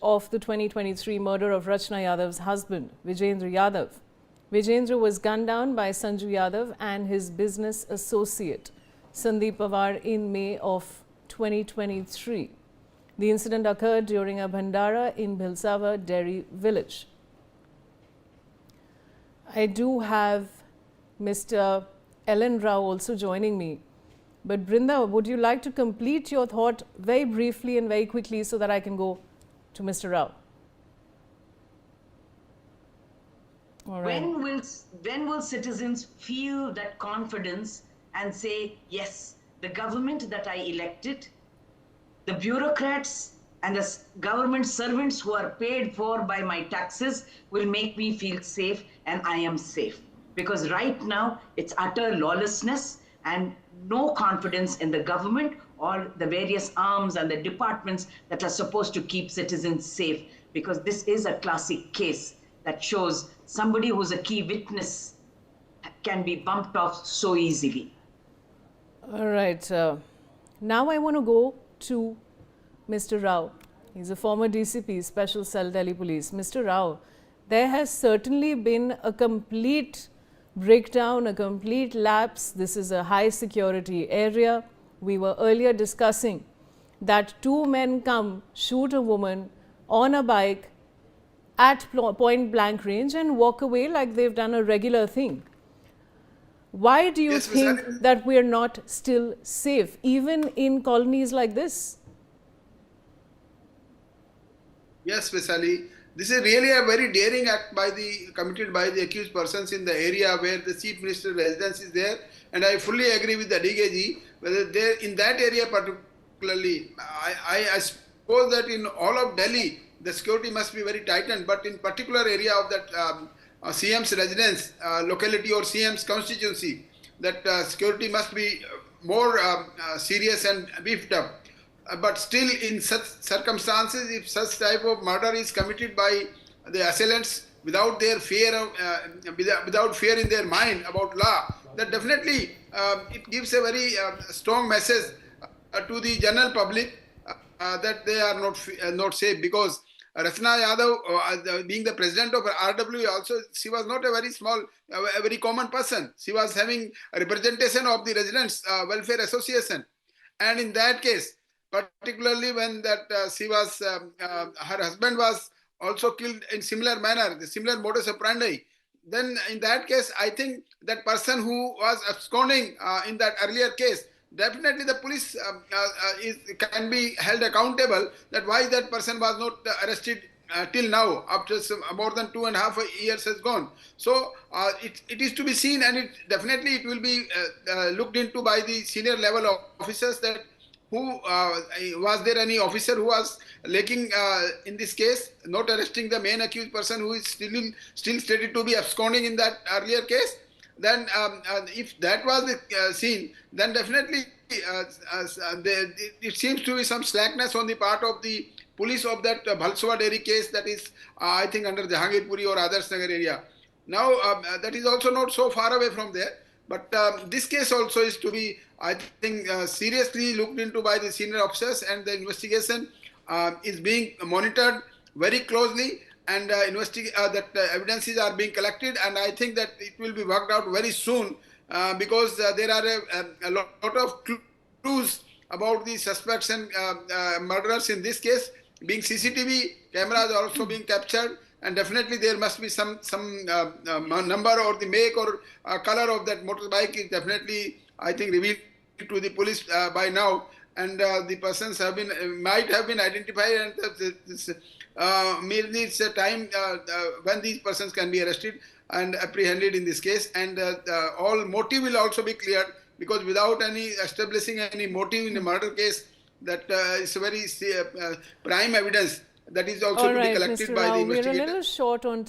of the 2023 murder of Rachna Yadav's husband, Vijendra Yadav. Vijendra was gunned down by Sanju Yadav and his business associate, Sandeep Pawar, in May of 2023. The incident occurred during a Bhandara in Bhalaswa Dairy village. I do have Mr. Ellen Rao also joining me. But Brinda, would you like to complete your thought very briefly and very quickly so that I can go to Mr. Rao? All right. When will citizens feel that confidence and say, yes, the government that I elected, the bureaucrats and the government servants who are paid for by my taxes will make me feel safe and I am safe? Because right now it's utter lawlessness and no confidence in the government or the various arms and the departments that are supposed to keep citizens safe, because this is a classic case that shows somebody who's a key witness can be bumped off so easily. All right. Now I want to go to Mr. Rao. He's a former DCP, Special Cell Delhi Police. Mr. Rao, there has certainly been a complete breakdown, a complete lapse. This is a high security area. We were earlier discussing that two men come, shoot a woman on a bike at point blank range and walk away like they've done a regular thing. Why do you think that we are not still safe, even in colonies like this? Yes, Vaishali. This is really a very daring act committed by the accused persons in the area where the Chief Minister's residence is there. And I fully agree with the DKG, whether there in that area particularly, I suppose that in all of Delhi, the security must be very tightened, but in particular area of that CM's residence, locality or CM's constituency, that security must be more serious and beefed up. But still, in such circumstances, if such type of murder is committed by the assailants without their fear of, without fear in their mind about law, that definitely it gives a very strong message to the general public that they are not safe. Because Rachna Yadav, being the president of RW, also she was not a very small, a very common person. She was having a representation of the residents' welfare association, and in that case, particularly when that she was, her husband was also killed in similar manner, the similar modus operandi, then in that case, I think that person who was absconding in that earlier case, definitely the police can be held accountable that why that person was not arrested till now, after more than 2.5 years has gone. So it is to be seen, and it definitely it will be looked into by the senior level of officers, that who was there any officer who was lacking in this case, not arresting the main accused person who is still stated to be absconding in that earlier case. Then if that was the scene, then definitely it seems to be some slackness on the part of the police of that Bhalaswa Dairy case, that is I think under the Jahangirpuri or Adarsh Nagar area. Now that is also not so far away from there. But this case also is to be, I think, seriously looked into by the senior officers, and the investigation is being monitored very closely, and that evidences are being collected, and I think that it will be worked out very soon because there are a lot of clues about the suspects and murderers in this case. Being CCTV cameras are also being captured, and definitely there must be some number or the make or color of that motorbike is definitely, I think, revealed to the police by now, and the persons might have been identified, and merely it's a time when these persons can be arrested and apprehended in this case, and all motive will also be cleared, because without any establishing any motive in a murder case, that is a very prime evidence that is also to be collected by the investigators. We're a little short on time.